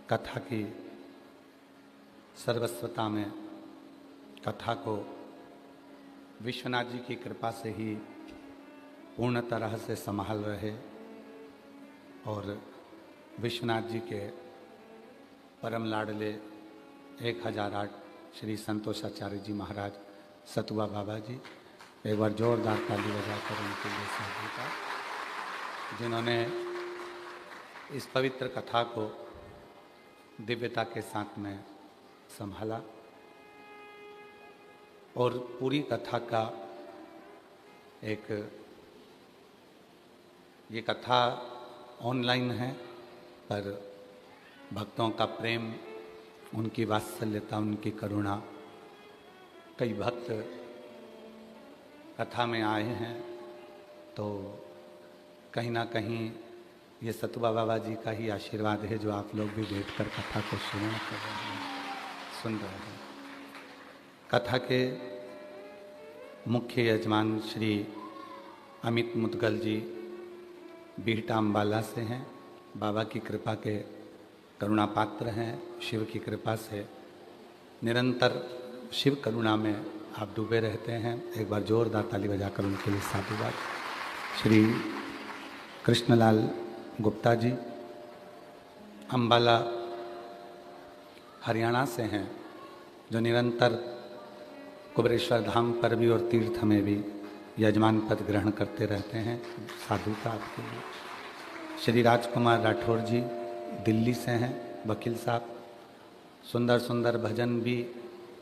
कथा की सर्वस्वता में कथा को विश्वनाथ जी की कृपा से ही पूर्ण तरह से संभाल रहे और विश्वनाथ जी के परम लाडले 1008 श्री संतोषाचार्य जी महाराज सतुआ बाबा जी, एक बार जोरदार ताली बजाकर उनके लिए साधुता, जिन्होंने इस पवित्र कथा को दिव्यता के साथ में संभाला और पूरी कथा का एक ये कथा ऑनलाइन है, पर भक्तों का प्रेम, उनकी वात्सल्यता, उनकी करुणा, कई भक्त कथा में आए हैं, तो कहीं ना कहीं ये सतुआ बाबा जी का ही आशीर्वाद है जो आप लोग भी बैठकर कथा को सुन रहे हैं। कथा के मुख्य यजमान श्री अमित मुदगल जी बीहटा अम्बाला से हैं। बाबा की कृपा के करुणा पात्र हैं। शिव की कृपा से निरंतर शिव करुणा में आप डूबे रहते हैं। एक बार जोरदार ताली बजाकर उनके लिए साधुवाद। श्री कृष्णलाल गुप्ता जी अम्बाला हरियाणा से हैं, जो निरंतर कुबेरेश्वर धाम पर भी और तीर्थ में भी यजमान पद ग्रहण करते रहते हैं। साधुता आपके लिए। श्री राजकुमार राठौर जी दिल्ली से हैं, वकील साहब, सुंदर सुंदर भजन भी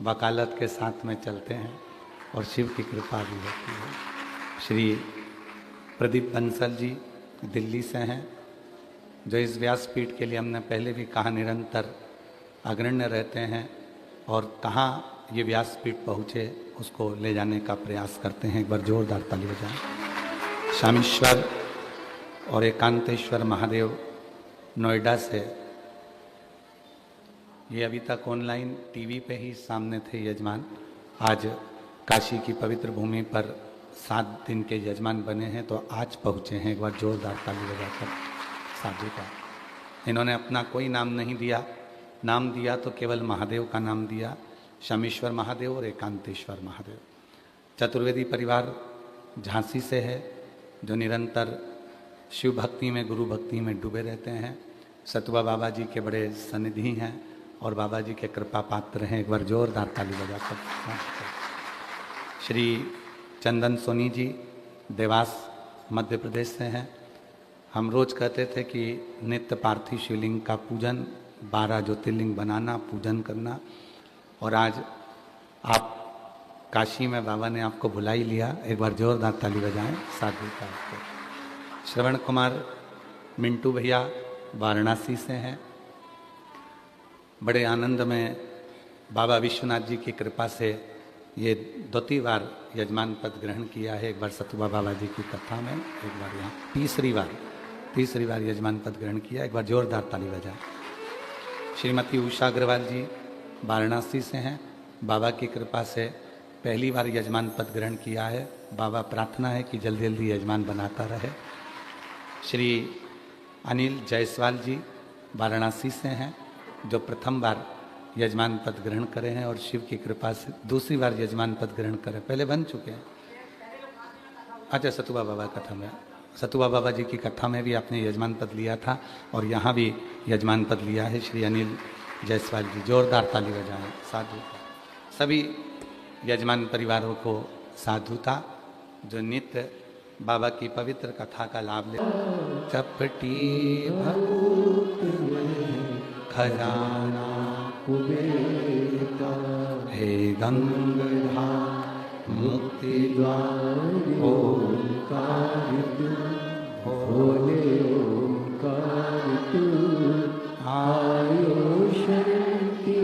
वकालत के साथ में चलते हैं और शिव की कृपा भी होती है। श्री प्रदीप बंसल जी दिल्ली से हैं, जो इस व्यासपीठ के लिए हमने पहले भी कहा निरंतर अग्रण्य रहते हैं और कहाँ ये व्यासपीठ पहुँचे उसको ले जाने का प्रयास करते हैं। एक बार जोरदार ताली बजाएं। शामेश्वर और एकांतेश्वर महादेव नोएडा से, ये अभी तक ऑनलाइन टीवी पे ही सामने थे यजमान, आज काशी की पवित्र भूमि पर 7 दिन के यजमान बने हैं, तो आज पहुँचे हैं। एक बार जोरदार ताली बजाकर साधु का। इन्होंने अपना कोई नाम नहीं दिया, नाम दिया तो केवल महादेव का नाम दिया, शामेश्वर महादेव और एकांतेश्वर महादेव। चतुर्वेदी परिवार झांसी से है, जो निरंतर शिव भक्ति में, गुरु भक्ति में डूबे रहते हैं। सतुआ बाबा जी के बड़े सनिधि हैं और बाबा जी के कृपा पात्र हैं। एक बार जोरदार ताली बजाकर। श्री चंदन सोनी जी देवास मध्य प्रदेश से हैं। हम रोज कहते थे कि नित्य पार्थिव शिवलिंग का पूजन, 12 ज्योतिर्लिंग बनाना, पूजन करना, और आज आप काशी में बाबा ने आपको बुला ही लिया। एक बार जोरदार ताली बजाएं साधु का। श्रवण कुमार मिंटू भैया वाराणसी से हैं, बड़े आनंद में बाबा विश्वनाथ जी की कृपा से ये 2 बार यजमान पद ग्रहण किया है। एक बार सतुआ बाबा जी की कथा में, एक बार यहाँ तीसरी बार यजमान पद ग्रहण किया। एक बार जोरदार ताली बजाएं। श्रीमती उषा अग्रवाल जी वाराणसी से हैं, बाबा की कृपा से पहली बार यजमान पद ग्रहण किया है। बाबा प्रार्थना है कि जल्दी जल्दी यजमान बनाता रहे। श्री अनिल जायसवाल जी वाराणसी से हैं, जो प्रथम बार यजमान पद ग्रहण करे हैं और शिव की कृपा से दूसरी बार यजमान पद ग्रहण करें, पहले बन चुके हैं। अच्छा, सतुआ बाबा कथा में, सतुआ बाबा जी की कथा में भी आपने यजमान पद लिया था और यहाँ भी यजमान पद लिया है। श्री अनिल जायसवाल जी, जोरदार ताली बजाएं साधु। सभी यजमान परिवारों को साधुता, जो नित्य बाबा की पवित्र कथा का लाभ ले। चपटी भूत में खजाना कुबेर, हे गंगाधार मुक्ति द्वार ओंकार भोले ओंकार आयो शक्ति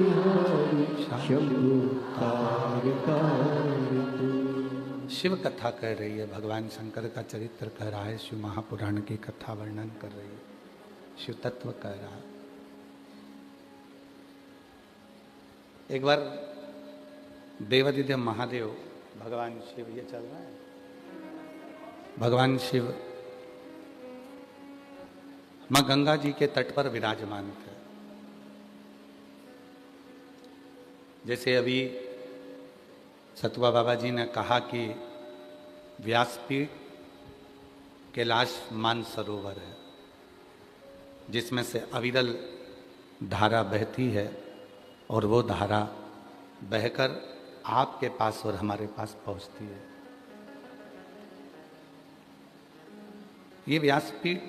शंभु शिव कथा कह रही है, भगवान शंकर का चरित्र कह रहा है, शिव महापुराण की कथा वर्णन कर रही है, शिव तत्व कह रहा है। एक बार देवादिदेव महादेव भगवान शिव, ये चल रहा है, भगवान शिव माँ गंगा जी के तट पर विराजमान थे। जैसे अभी सतुआ बाबा जी ने कहा कि व्यासपीठ कैलाश मानसरोवर है, जिसमें से अविरल धारा बहती है और वो धारा बहकर आपके पास और हमारे पास पहुंचती है। ये व्यासपीठ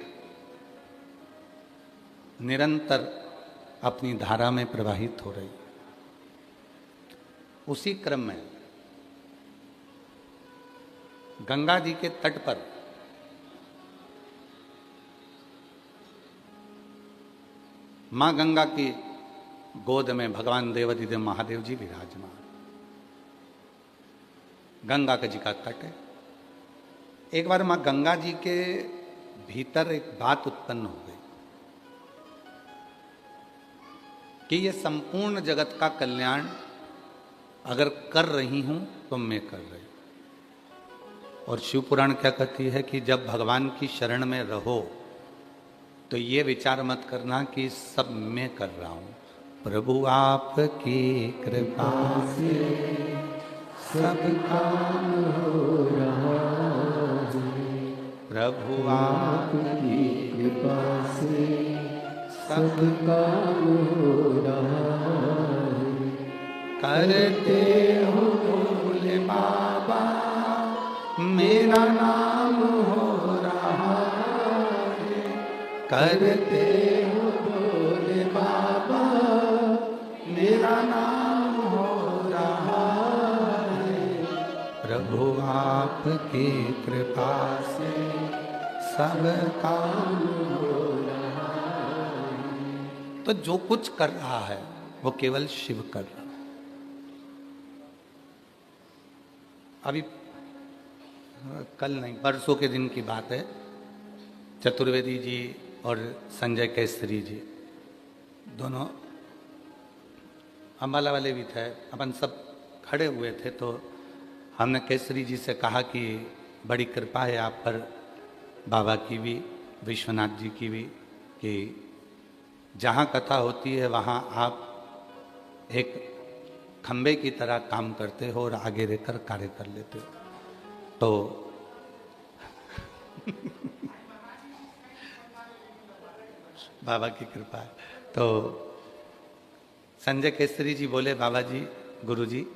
निरंतर अपनी धारा में प्रवाहित हो रही है। उसी क्रम में गंगा जी के तट पर मां गंगा की गोद में भगवान देवाधिदेव महादेव जी विराजमान। गंगा का जी का तट है। एक बार मां गंगा जी के भीतर एक बात उत्पन्न हो गई कि ये संपूर्ण जगत का कल्याण अगर कर रही हूं तो मैं कर रही हूं। और शिव पुराण क्या कहती है कि जब भगवान की शरण में रहो तो ये विचार मत करना कि सब मैं कर रहा हूं। प्रभु आपकी कृपा से सब काम हो रहा है। प्रभु आपकी कृपा से सब काम हो रहा है। करते हो भोले बाबा मेरा नाम हो रहा है। करते हो भोले बाबा मेरा नाम हो रहा है। प्रभु आपकी कृपा से सब काम हो रहा है। तो जो कुछ कर रहा है वो केवल शिव कर रहा है। अभी कल नहीं परसों के दिन की बात है, चतुर्वेदी जी और संजय केसरी जी दोनों अम्बाला वाले भी थे, अपन सब खड़े हुए थे। तो हमने केसरी जी से कहा कि बड़ी कृपा है आप पर, बाबा की भी विश्वनाथ जी की भी, कि जहाँ कथा होती है वहाँ आप एक खंबे की तरह काम करते हो और आगे रहकर कार्य कर लेते हो। तो बाबा की कृपा है। तो संजय केसरी जी बोले, बाबा जी, गुरु जी,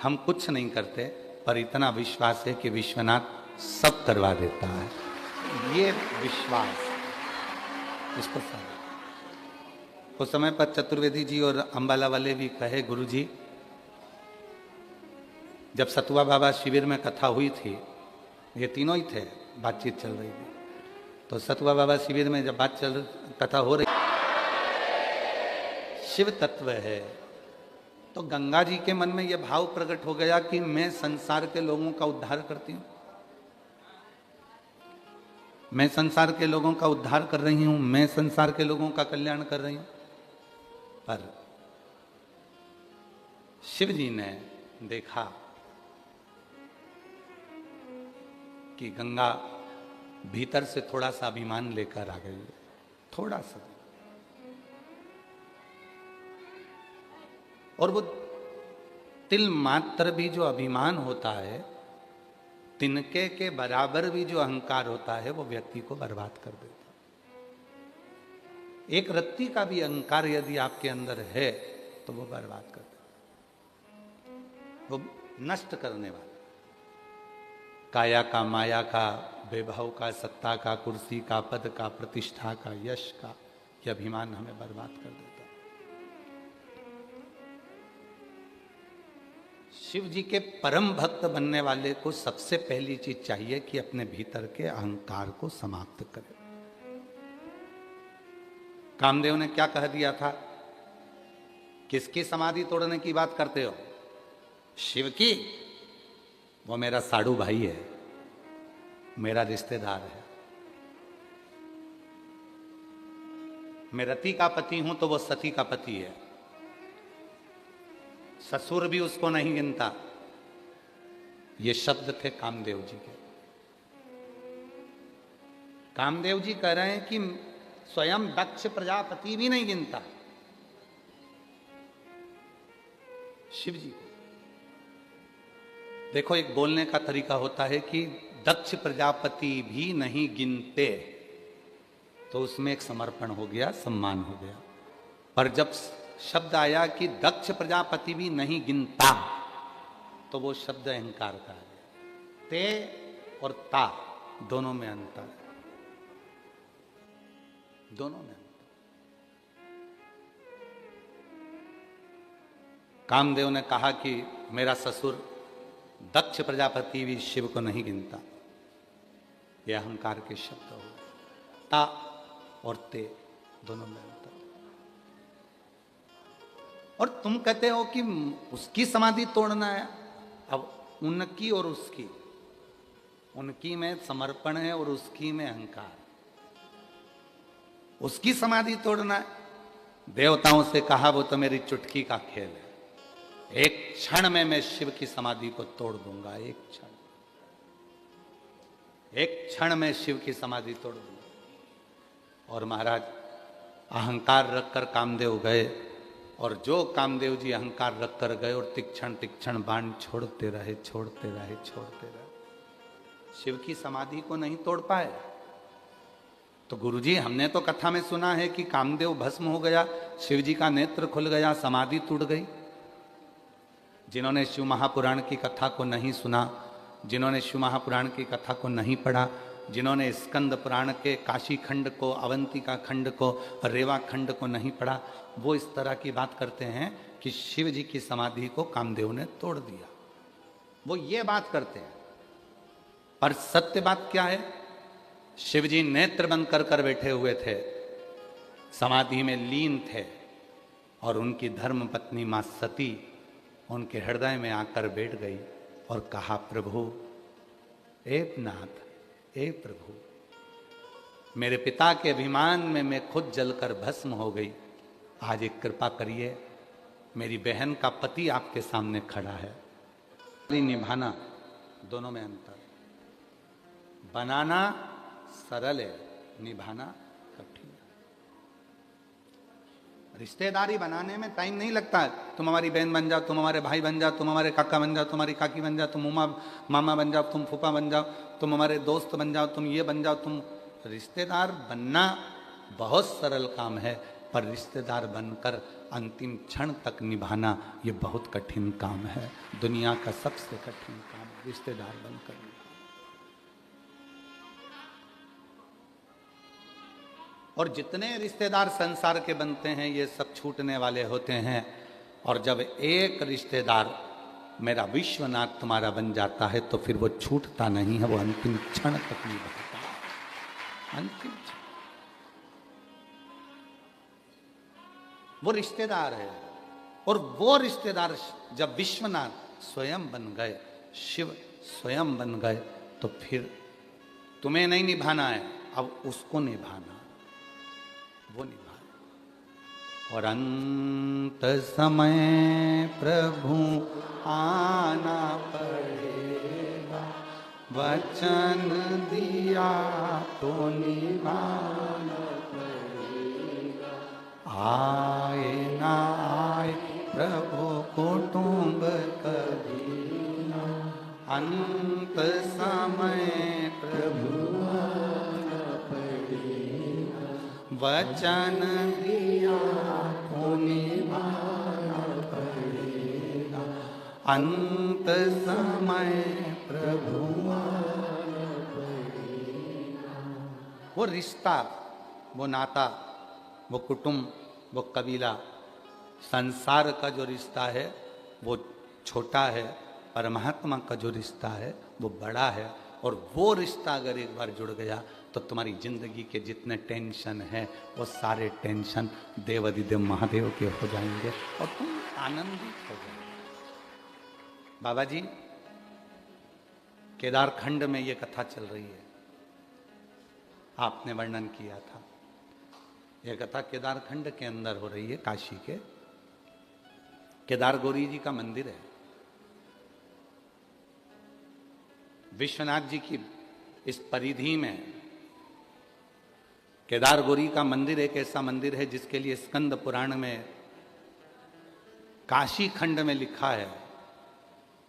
हम कुछ नहीं करते पर इतना विश्वास है कि विश्वनाथ सब करवा देता है। ये विश्वास इसको समझ। उस समय पर चतुर्वेदी जी और अंबाला वाले भी कहे, गुरु जी, जब सतुआ बाबा शिविर में कथा हुई थी, ये तीनों ही थे, बातचीत चल रही थी। तो सतुआ बाबा शिविर में जब कथा हो रही, शिव तत्व है, तो गंगा जी के मन में यह भाव प्रकट हो गया कि मैं संसार के लोगों का उद्धार करती हूं, मैं संसार के लोगों का उद्धार कर रही हूं, मैं संसार के लोगों का कल्याण कर रही हूं। पर शिव जी ने देखा कि गंगा भीतर से थोड़ा सा अभिमान लेकर आ गई है, थोड़ा सा। और वो तिल मात्र भी जो अभिमान होता है, तिनके के बराबर भी जो अहंकार होता है, वो व्यक्ति को बर्बाद कर देता है। एक रत्ती का भी अहंकार यदि आपके अंदर है तो वो बर्बाद कर देता है, वो नष्ट करने वाला। काया का, माया का, वैभव का, सत्ता का, कुर्सी का, पद का, प्रतिष्ठा का, यश का, यह अभिमान हमें बर्बाद कर देता है। शिव जी के परम भक्त बनने वाले को सबसे पहली चीज चाहिए कि अपने भीतर के अहंकार को समाप्त करे। कामदेव ने क्या कह दिया था? किसकी समाधि तोड़ने की बात करते हो? शिव की। वो मेरा साड़ू भाई है, मेरा रिश्तेदार है। मैं रति का पति हूं तो वो सती का पति है। ससुर भी उसको नहीं गिनता। ये शब्द थे कामदेव जी के। कामदेव जी कह रहे हैं कि स्वयं दक्ष प्रजापति भी नहीं गिनता। शिव जी को। देखो, एक बोलने का तरीका होता है कि दक्ष प्रजापति भी नहीं गिनते, तो उसमें एक समर्पण हो गया, सम्मान हो गया। पर जब शब्द आया कि दक्ष प्रजापति भी नहीं गिनता, तो वो शब्द अहंकार का है। ते और ता दोनों में अंतर है, दोनों में अंतर। कामदेव ने कहा कि मेरा ससुर दक्ष प्रजापति भी शिव को नहीं गिनता, यह अहंकार के शब्द हो। ता और ते दोनों में अंतर। और तुम कहते हो कि उसकी समाधि तोड़ना है। अब उनकी और उसकी, उनकी में समर्पण है और उसकी में अहंकार। उसकी समाधि तोड़ना है, देवताओं से कहा वो तो मेरी चुटकी का खेल है, एक क्षण में मैं शिव की समाधि को तोड़ दूंगा, एक क्षण, एक क्षण में शिव की समाधि तोड़ दूंगा। और महाराज अहंकार रखकर कामदेव गए, और जो कामदेव जी अहंकार रखकर गए और तीक्ष्ण तीक्ष्ण बाण छोड़ते रहे, छोड़ते रहे, छोड़ते रहे, शिव की समाधि को नहीं तोड़ पाए। तो गुरुजी, हमने तो कथा में सुना है कि कामदेव भस्म हो गया, शिव जी का नेत्र खुल गया, समाधि टूट गई। जिन्होंने शिव महापुराण की कथा को नहीं सुना, जिन्होंने शिव महापुराण की कथा को नहीं पढ़ा, जिन्होंने स्कंद पुराण के काशी खंड को, अवंतिका खंड को, रेवा खंड को नहीं पढ़ा, वो इस तरह की बात करते हैं कि शिव जी की समाधि को कामदेव ने तोड़ दिया। वो ये बात करते हैं, पर सत्य बात क्या है? शिव जी नेत्र बंद कर कर बैठे हुए थे, समाधि में लीन थे, और उनकी धर्म पत्नी मां सती उनके हृदय में आकर बैठ गई और कहा, प्रभु, ए नाथ, ए प्रभु, मेरे पिता के अभिमान में मैं खुद जलकर भस्म हो गई, आज एक कृपा करिए, मेरी बहन का पति आपके सामने खड़ा है। निभाना, दोनों में अंतर। बनाना सरल है, निभाना कठिन है। रिश्तेदारी बनाने में टाइम नहीं लगता है। तुम हमारी बहन बन जाओ, तुम हमारे भाई बन जाओ, तुम हमारे काका बन जाओ, तुम्हारी काकी बन जाओ, तुम मामा बन जाओ, तुम फूफा बन जाओ, तुम हमारे दोस्त बन जाओ, तुम ये बन जाओ, तुम। रिश्तेदार बनना बहुत सरल काम है, पर रिश्तेदार बनकर अंतिम क्षण तक निभाना ये बहुत कठिन काम है। दुनिया का सबसे कठिन काम रिश्तेदार बनकर निभाना। और जितने रिश्तेदार संसार के बनते हैं ये सब छूटने वाले होते हैं। और जब एक रिश्तेदार मेरा विश्वनाथ तुम्हारा बन जाता है तो फिर वो छूटता नहीं है, वो अंतिम क्षण तक निभाता है, अंतिम क्षण। वो रिश्तेदार है। और वो रिश्तेदार जब विश्वनाथ स्वयं बन गए, शिव स्वयं बन गए, तो फिर तुम्हें नहीं निभाना है, अब उसको निभाना, वो निभाए। और अंत समय प्रभु आना पड़ेगा, वचन दिया तो निभाना पड़ेगा। आए ना आए प्रभु कुटुंब कभी ना, अंत समय प्रभु वचन दिया तो निभाना पड़ेगा, अंत समय प्रभु आना पड़ेगा। वो रिश्ता, वो नाता, वो कुटुंब, वो कबीला, संसार का जो रिश्ता है वो छोटा है, परमात्मा का जो रिश्ता है वो बड़ा है। और वो रिश्ता अगर एक बार जुड़ गया तो तुम्हारी जिंदगी के जितने टेंशन है वो सारे टेंशन देवाधिदेव महादेव के हो जाएंगे और तुम आनंदित हो जाओगे। बाबा जी, केदार खंड में ये कथा चल रही है, आपने वर्णन किया था। यह कथा केदार खंड के अंदर हो रही है, काशी के केदार गौरी जी का मंदिर है। विश्वनाथ जी की इस परिधि में केदार गौरी का मंदिर एक ऐसा मंदिर है जिसके लिए स्कंद पुराण में काशी खंड में लिखा है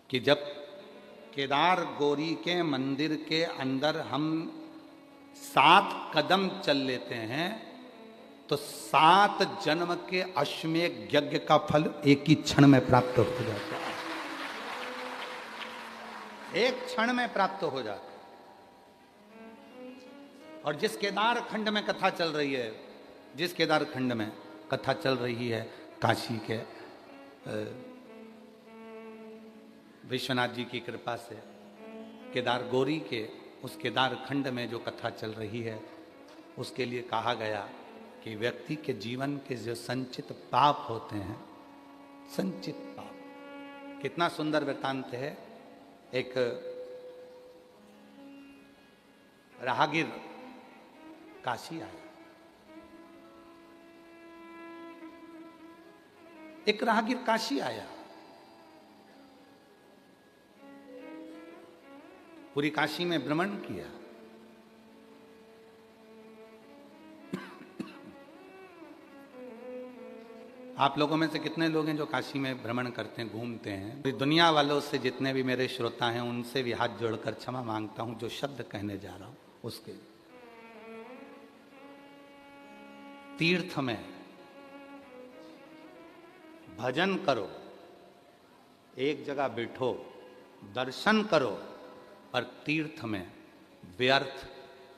कि जब केदार गौरी के मंदिर के अंदर हम 7 कदम चल लेते हैं तो 7 जन्म के अश्वमेध यज्ञ का फल एक ही क्षण में प्राप्त हो जाता है। एक क्षण में प्राप्त हो जाता है। और जिस केदार खंड में कथा चल रही है, जिस केदार खंड में कथा चल रही है काशी के विश्वनाथ जी की कृपा से, केदार गौरी के उस केदार खंड में जो कथा चल रही है, उसके लिए कहा गया कि व्यक्ति के जीवन के जो संचित पाप होते हैं, संचित पाप, कितना सुंदर वृत्तांत है। एक राहगीर काशी आया, एक राहगीर काशी आया, पूरी काशी में भ्रमण किया। आप लोगों में से कितने लोग हैं जो काशी में भ्रमण करते हैं, घूमते हैं? दुनिया वालों से जितने भी मेरे श्रोता हैं उनसे भी हाथ जोड़कर क्षमा मांगता हूं जो शब्द कहने जा रहा हूं उसके। तीर्थ में भजन करो, एक जगह बैठो, दर्शन करो, पर तीर्थ में व्यर्थ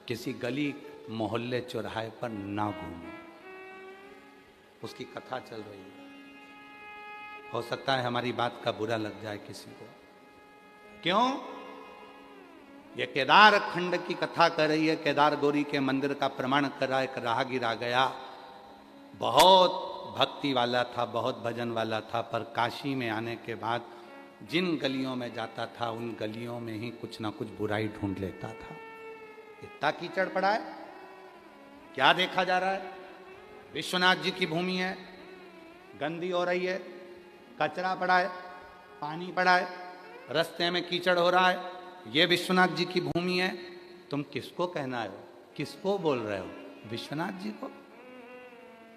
किसी गली मोहल्ले चौराहे पर ना घूमो। उसकी कथा चल रही है। हो सकता है हमारी बात का बुरा लग जाए किसी को। क्यों? ये केदार खंड की कथा कर रही है, केदार गौरी के मंदिर का प्रमाण कर रहा। एक राहगीर आ गया, बहुत भक्ति वाला था, बहुत भजन वाला था, पर काशी में आने के बाद जिन गलियों में जाता था उन गलियों में ही कुछ ना कुछ बुराई ढूंढ लेता था। इतना कीचड़ पड़ा है, क्या देखा जा रहा है? विश्वनाथ जी की भूमि है, गंदी हो रही है, कचरा पड़ा है, पानी पड़ा है, रास्ते में कीचड़ हो रहा है, ये विश्वनाथ जी की भूमि है। तुम किसको कहना है? किसको बोल रहे हो? विश्वनाथ जी को?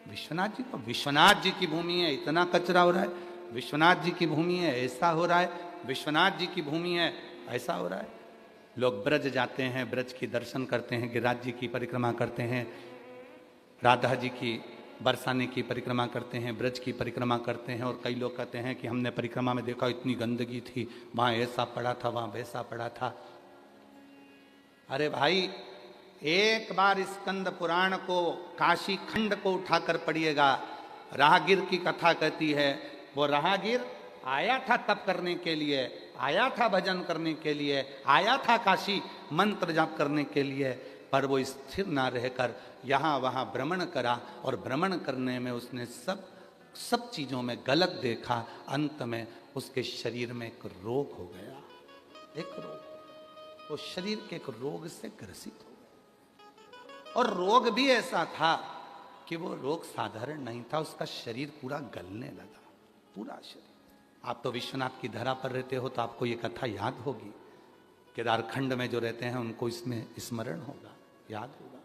विश्वनाथ जी को? विश्वनाथ जी की भूमि है, इतना कचरा हो रहा है। विश्वनाथ जी की भूमि है, ऐसा हो रहा है। विश्वनाथ जी की भूमि है, ऐसा हो रहा है। लोग ब्रज जाते हैं, ब्रज की दर्शन करते हैं, गिरिराज जी की परिक्रमा करते हैं, राधा जी की बरसाने की परिक्रमा करते हैं, ब्रज की परिक्रमा करते हैं। और कई लोग कहते हैं कि हमने परिक्रमा में देखा इतनी गंदगी थी, वहाँ ऐसा पड़ा था, वहाँ वैसा पड़ा था। अरे भाई, एक बार स्कंद पुराण को, काशी खंड को उठाकर पढ़िएगा। राहगीर की कथा कहती है, वो राहगीर आया था तप करने के लिए, आया था भजन करने के लिए, आया था काशी मंत्र जाप करने के लिए, पर वो स्थिर ना रहकर यहाँ वहाँ भ्रमण करा। और भ्रमण करने में उसने सब चीज़ों में गलत देखा। अंत में उसके शरीर में एक रोग हो गया, एक रोग। वो शरीर के एक रोग से ग्रसित हो गया। और रोग भी ऐसा था कि वो रोग साधारण नहीं था, उसका शरीर पूरा गलने लगा, पूरा शरीर। आप तो विश्वनाथ की धरा पर रहते हो तो आपको ये कथा याद होगी। केदार खंड में जो रहते हैं उनको इसमें स्मरण होगा, याद होगा।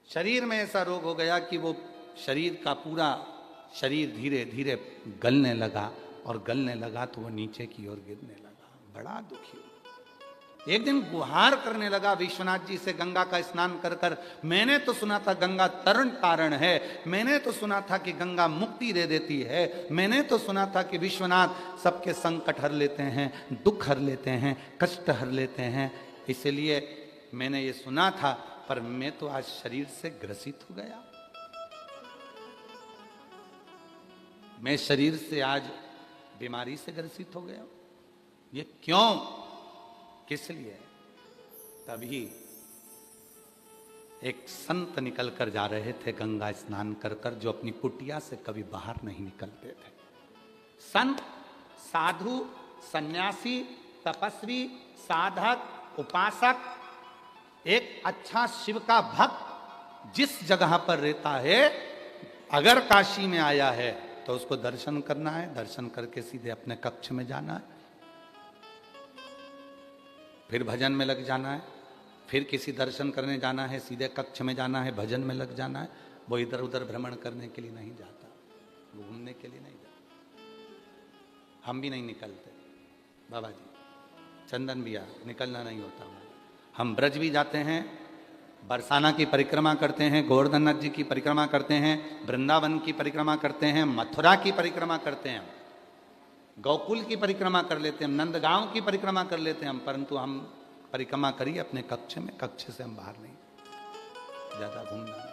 शरीर में ऐसा रोग हो गया कि वो शरीर का पूरा शरीर धीरे धीरे गलने लगा, और गलने लगा तो वो नीचे की ओर गिरने लगा। बड़ा दुखी हुआ। एक दिन गुहार करने लगा विश्वनाथ जी से, गंगा का स्नान कर कर। मैंने तो सुना था गंगा तरण तारण है, मैंने तो सुना था कि गंगा मुक्ति दे देती है, मैंने तो सुना था कि विश्वनाथ सबके संकट हर लेते हैं, दुख हर लेते हैं, कष्ट हर लेते हैं, इसलिए मैंने ये सुना था। पर मैं तो आज शरीर से ग्रसित हो गया, मैं शरीर से आज बीमारी से ग्रसित हो गया। ये क्यों, किस लिए? तभी एक संत निकल कर जा रहे थे गंगा स्नान कर कर, जो अपनी कुटिया से कभी बाहर नहीं निकलते थे। संत, साधु, सन्यासी, तपस्वी, साधक, उपासक, एक अच्छा शिव का भक्त जिस जगह पर रहता है, अगर काशी में आया है तो उसको दर्शन करना है, दर्शन करके सीधे अपने कक्ष में जाना है, फिर भजन में लग जाना है, फिर किसी दर्शन करने जाना है, सीधे कक्ष में जाना है, भजन में लग जाना है। वो इधर उधर भ्रमण करने के लिए नहीं जाता, घूमने के लिए नहीं जाता। हम भी नहीं निकलते बाबा जी, चंदन भैया निकलना नहीं होता। हम ब्रज भी जाते हैं, बरसाना की परिक्रमा करते हैं, गोवर्धन नाथ जी की परिक्रमा करते हैं, वृंदावन की परिक्रमा करते हैं, मथुरा की परिक्रमा करते हैं, गोकुल की परिक्रमा कर लेते हैं, नंदगांव की परिक्रमा कर लेते हैं हम, परंतु हम परिक्रमा करिए अपने कक्ष में, कक्ष से हम बाहर नहीं, ज्यादा घूमना नहीं।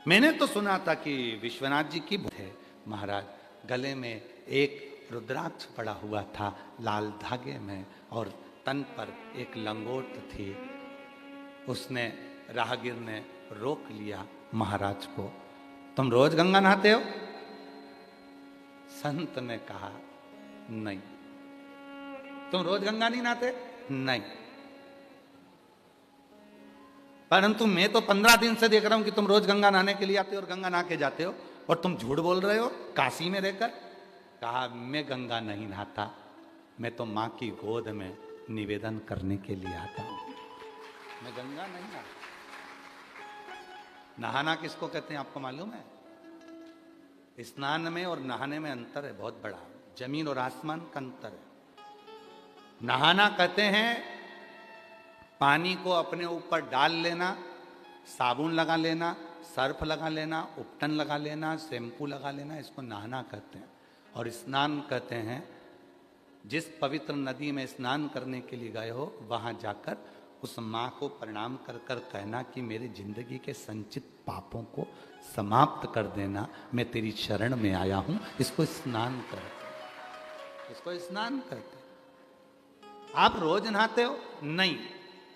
मैंने तो सुना था कि विश्वनाथ जी की है महाराज, गले में एक रुद्राक्ष पड़ा हुआ था लाल धागे में, और तन पर एक लंगोट थी। उसने राहगीर ने रोक लिया महाराज को, तुम रोज गंगा नहाते हो? संत ने कहा नहीं। तुम रोज गंगा नहीं नहाते? नहीं। परंतु मैं तो 15 दिन से देख रहा हूं कि तुम रोज गंगा नहाने के लिए आते हो और गंगा नहा के जाते हो, और तुम झूठ बोल रहे हो काशी में रहकर। कहा मैं गंगा नहीं नहाता, मैं तो मां की गोद में निवेदन करने के लिए आता हूं, मैं गंगा नहीं नहाता। नहाना किसको कहते हैं आपको मालूम है? स्नान में और नहाने में अंतर है बहुत बड़ा, जमीन और आसमान का अंतर है। नहाना कहते हैं पानी को अपने ऊपर डाल लेना, साबुन लगा लेना, सर्फ लगा लेना, उपटन लगा लेना, शैम्पू लगा लेना, इसको नहाना कहते हैं। और स्नान कहते हैं जिस पवित्र नदी में स्नान करने के लिए गए हो, वहां जाकर उस माँ को प्रणाम कर कर कहना कि मेरी जिंदगी के संचित पापों को समाप्त कर देना, मैं तेरी शरण में आया हूं। इसको स्नान करते, इसको स्नान करते। आप रोज नहाते हो? नहीं।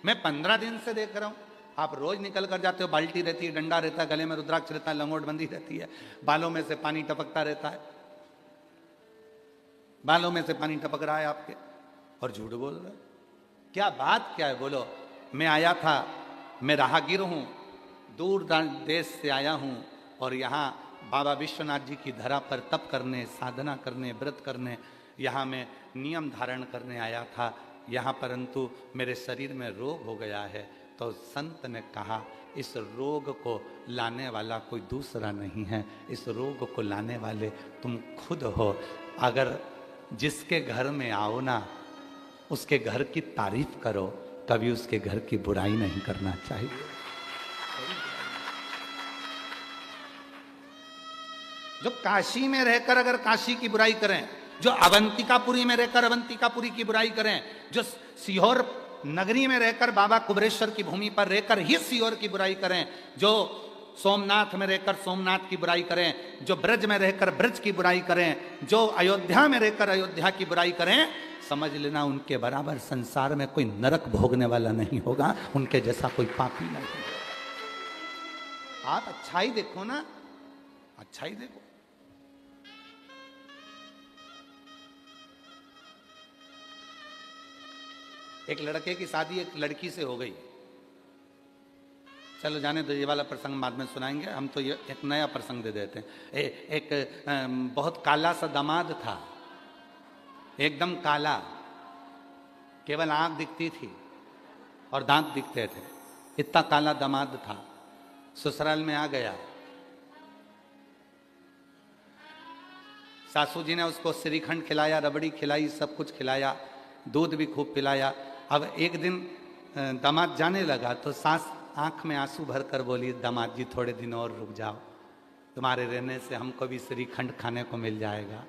मैं 15 दिन से देख रहा हूं, आप रोज निकल कर जाते हो, बाल्टी रहती है, डंडा रहता है, गले में रुद्राक्ष रहता है, लंगोट बंदी रहती है, बालों में से पानी टपकता रहता है, बालों में से पानी टपक रहा है आपके, और झूठ बोल रहे हो। क्या बात क्या है? बोलो। मैं आया था, मैं राहगीर हूं, दूर देश से आया हूं, और यहाँ बाबा विश्वनाथ जी की धरा पर तप करने, साधना करने, व्रत करने, यहाँ मैं नियम धारण करने आया था यहाँ, परंतु मेरे शरीर में रोग हो गया है। तो संत ने कहा इस रोग को लाने वाला कोई दूसरा नहीं है, इस रोग को लाने वाले तुम खुद हो। अगर जिसके घर में आओ ना, उसके घर की तारीफ करो, कभी उसके घर की बुराई नहीं करना चाहिए। जो काशी में रहकर अगर काशी की बुराई करें, जो अवंतिकापुरी में रहकर अवंतिकापुरी की बुराई करें, जो सीहोर नगरी में रहकर बाबा कुबरेश्वर की भूमि पर रहकर ही सीहोर की बुराई करें, जो सोमनाथ में रहकर सोमनाथ की बुराई करें, जो ब्रज में रहकर ब्रज की बुराई करें, जो अयोध्या में रहकर अयोध्या की बुराई करें, समझ लेना उनके बराबर संसार में कोई नरक भोगने वाला नहीं होगा, उनके जैसा कोई पापी नहीं होगा। आप अच्छाई देखो ना, अच्छाई देखो। एक लड़के की शादी एक लड़की से हो गई, चलो जाने दो, ये वाला प्रसंग बाद में सुनाएंगे, हम तो ये एक नया प्रसंग दे देते हैं। एक बहुत काला सा दामाद था, एकदम काला, केवल आंख दिखती थी और दांत दिखते थे, इतना काला दामाद था। ससुराल में आ गया, सासू जी ने उसको श्रीखंड खिलाया, रबड़ी खिलाई, सब कुछ खिलाया, दूध भी खूब पिलाया। अब एक दिन दामाद जाने लगा तो सास आंख में आंसू भर कर बोली, दामाद जी थोड़े दिन और रुक जाओ, तुम्हारे रहने से हमको भी श्रीखंड खाने को मिल जाएगा,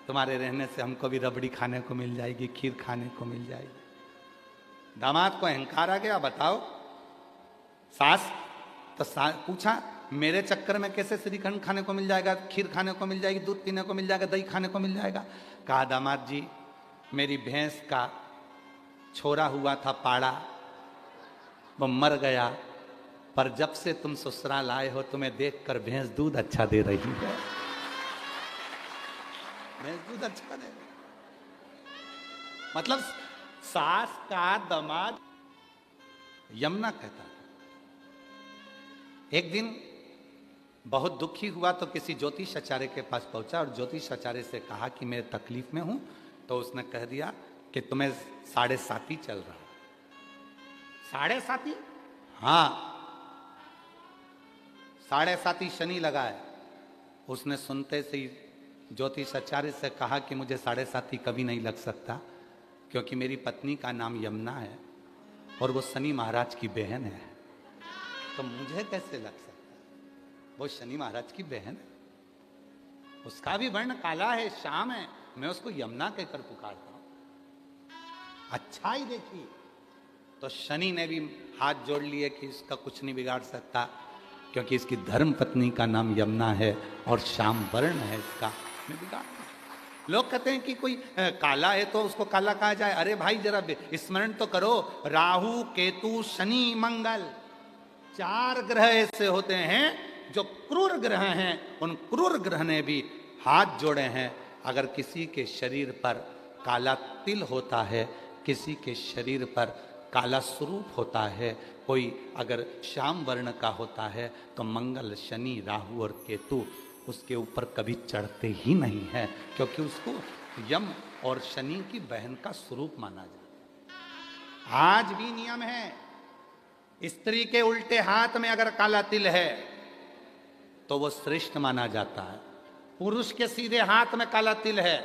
तुम्हारे रहने से हमको भी रबड़ी खाने को मिल जाएगी, खीर खाने को मिल जाएगी। दामाद को अहंकार आ गया, बताओ। सास तो पूछा, मेरे चक्कर में कैसे श्रीखंड खाने को मिल जाएगा, खीर खाने को मिल जाएगी, दूध पीने को मिल जाएगा, दही खाने को मिल जाएगा? कहा, दामाद जी मेरी भैंस का छोरा हुआ था पाड़ा, वो मर गया, पर जब से तुम ससुराल आए हो तुम्हें देखकर भैंस दूध अच्छा दे रही है, भैंस दूध अच्छा दे रही। मतलब सास का दामाद यमुना कहता था। एक दिन बहुत दुखी हुआ तो किसी ज्योतिषाचार्य के पास पहुंचा और ज्योतिषाचार्य से कहा कि मैं तकलीफ में हूं, तो उसने कह दिया कि तुम्हें 7.5 चल रहा है। 7.5? हाँ, 7.5 शनि लगा है। उसने सुनते से ही ज्योतिषाचार्य से कहा कि मुझे 7.5 कभी नहीं लग सकता, क्योंकि मेरी पत्नी का नाम यमुना है और वो शनि महाराज की बहन है। तो मुझे कैसे लग सकता? वो शनि महाराज की बहन है, उसका भी वर्ण काला है, श्याम है, मैं उसको यमुना कहकर पुकारता हूं। अच्छा ही देखिए, तो शनि ने भी हाथ जोड़ लिए कि इसका कुछ नहीं बिगाड़ सकता, क्योंकि इसकी धर्म पत्नी का नाम यमुना है और श्याम वर्ण है इसका, मैं बिगाड़। लोग कहते हैं कि कोई काला है तो उसको काला कहा जाए। अरे भाई जरा स्मरण तो करो, राहु केतु शनि मंगल 4 ग्रह ऐसे होते हैं जो क्रूर ग्रह हैं। उन क्रूर ग्रह ने भी हाथ जोड़े हैं। अगर किसी के शरीर पर काला तिल होता है, किसी के शरीर पर काला स्वरूप होता है, कोई अगर श्याम वर्ण का होता है, तो मंगल शनि राहु और केतु उसके ऊपर कभी चढ़ते ही नहीं है, क्योंकि उसको यम और शनि की बहन का स्वरूप माना जाता है। आज भी नियम है, स्त्री के उल्टे हाथ में अगर काला तिल है तो वो श्रेष्ठ माना जाता है। पुरुष के सीधे हाथ में काला तिल है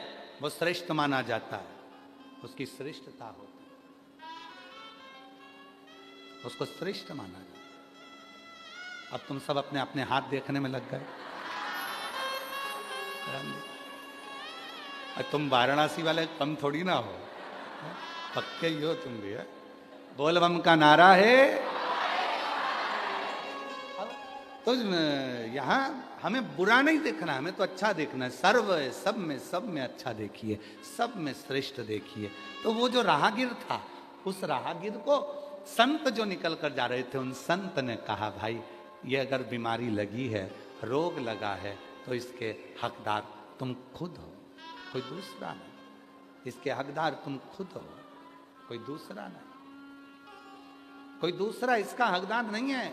वो श्रेष्ठ माना जाता है, उसकी श्रेष्ठता होती है, उसको श्रेष्ठ माना जाता है। अब तुम सब अपने अपने हाथ देखने में लग गए। तुम वाराणसी वाले कम थोड़ी ना हो, पक्के ही हो तुम भी है। बोल बम का नारा है। तो यहाँ हमें बुरा नहीं देखना, हमें तो अच्छा देखना है। सर्व है, सब में अच्छा देखिए, सब में श्रेष्ठ देखिए। तो वो जो राहगीर था, उस राहगीर को संत जो निकल कर जा रहे थे, उन संत ने कहा भाई ये अगर बीमारी लगी है, रोग लगा है, तो इसके हकदार तुम खुद हो, कोई दूसरा नहीं। इसके हकदार तुम खुद हो, कोई दूसरा नहीं। कोई दूसरा इसका हकदार नहीं है।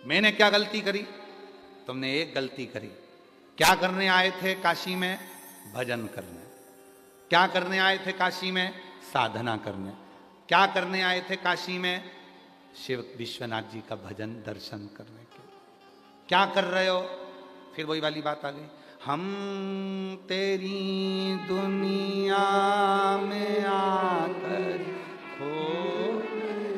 मैंने क्या गलती करी? तुमने एक गलती करी। क्या करने आए थे काशी में? भजन करने। क्या करने आए थे काशी में? साधना करने। क्या करने आए थे काशी में? शिव विश्वनाथ जी का भजन दर्शन करने के। क्या कर रहे हो? फिर वही वाली बात आ गई, हम तेरी दुनिया में आकर खो गए,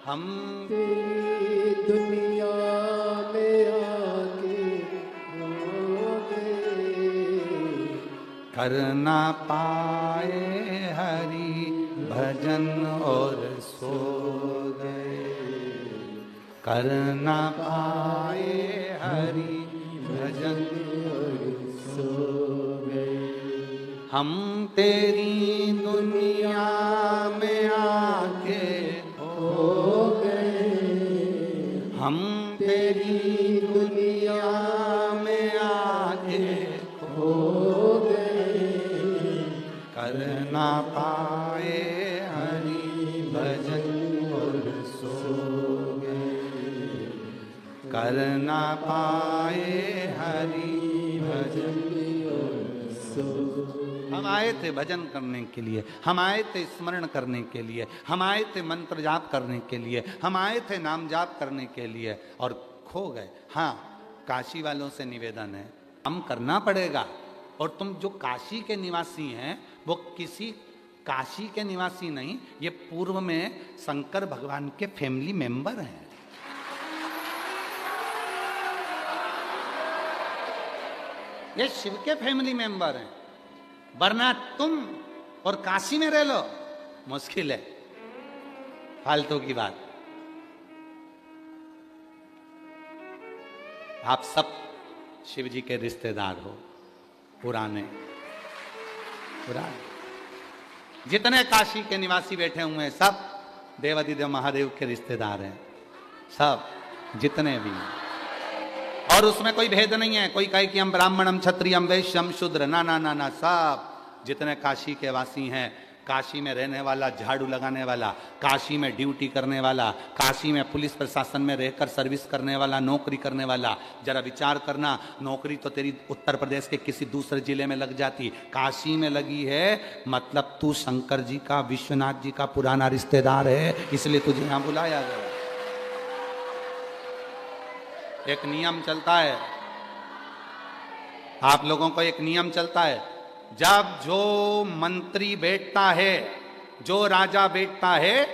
हम तेरी दुनिया में आके खो गए, कर ना पाए हरि भजन और सो गए, कर ना पाए हरि भजन और सो गए। हम तेरी दुनिया में आके खो गए, हम तेरी दुनिया में आके खो गए, कर ना पाए हरि भजन और सो गए, कर ना पाए हरि भजन और सो। हम आए थे भजन करने के लिए, हम आए थे स्मरण करने के लिए, हम आए थे मंत्र जाप करने के लिए, हम आए थे नाम जाप करने के लिए और खो गए। हाँ, काशी वालों से निवेदन है, हम करना पड़ेगा। और तुम जो काशी के निवासी हैं, वो किसी काशी के निवासी नहीं, ये पूर्व में शंकर भगवान के फैमिली मेंबर हैं। ये शिव के फैमिली मेंबर हैं, वरना तुम और काशी में रह लो, मुश्किल है, फालतू की बात। आप सब शिव जी के रिश्तेदार हो, पुराने जितने काशी के निवासी बैठे हुए हैं, सब देवादिदेव महादेव के रिश्तेदार हैं, सब जितने भी हैं। और उसमें कोई भेद नहीं है, कोई कहे कि हम ब्राह्मणम क्षत्रियम वैश्यम शूद्र, ना ना ना ना, सब जितने काशी के वासी हैं, काशी में रहने वाला, झाड़ू लगाने वाला, काशी में ड्यूटी करने वाला, काशी में पुलिस प्रशासन में रहकर सर्विस करने वाला, नौकरी करने वाला। जरा विचार करना, नौकरी तो तेरी उत्तर प्रदेश के किसी दूसरे जिले में लग जाती, काशी में लगी है, मतलब तू शंकर जी का, विश्वनाथ जी का पुराना रिश्तेदार है, इसलिए तुझे यहां बुलाया गया। एक नियम चलता है, आप लोगों को एक नियम चलता है, जब जो मंत्री बैठता है, जो राजा बैठता है,